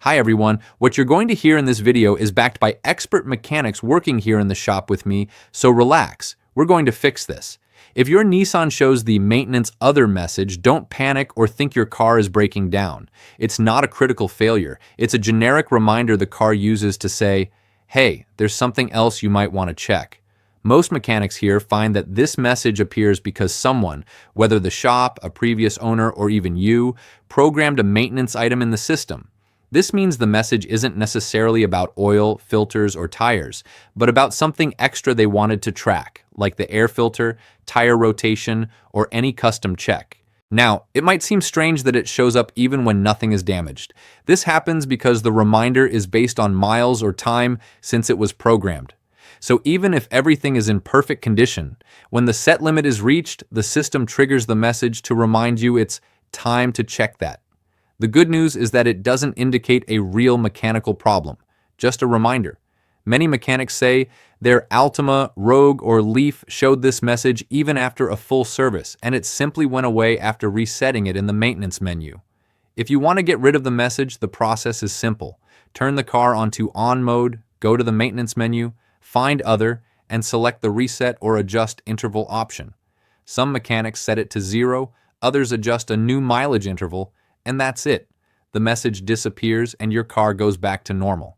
Hi everyone, what you're going to hear in this video is backed by expert mechanics working here in the shop with me, so relax, we're going to fix this. If your Nissan shows the maintenance other message, don't panic or think your car is breaking down. It's not a critical failure, it's a generic reminder the car uses to say, hey, there's something else you might want to check. Most mechanics here find that this message appears because someone, whether the shop, a previous owner, or even you, programmed a maintenance item in the system. This means the message isn't necessarily about oil, filters, or tires, but about something extra they wanted to track, like the air filter, tire rotation, or any custom check. Now, it might seem strange that it shows up even when nothing is damaged. This happens because the reminder is based on miles or time since it was programmed. So even if everything is in perfect condition, when the set limit is reached, the system triggers the message to remind you it's time to check that. The good news is that it doesn't indicate a real mechanical problem, just a reminder. Many mechanics say their Altima, Rogue, or Leaf showed this message even after a full service, and it simply went away after resetting it in the maintenance menu. If you want to get rid of the message, the process is simple. Turn the car onto on mode, go to the maintenance menu, find other, and select the reset or adjust interval option. Some mechanics set it to 0, others adjust a new mileage interval, and that's it. The message disappears and your car goes back to normal.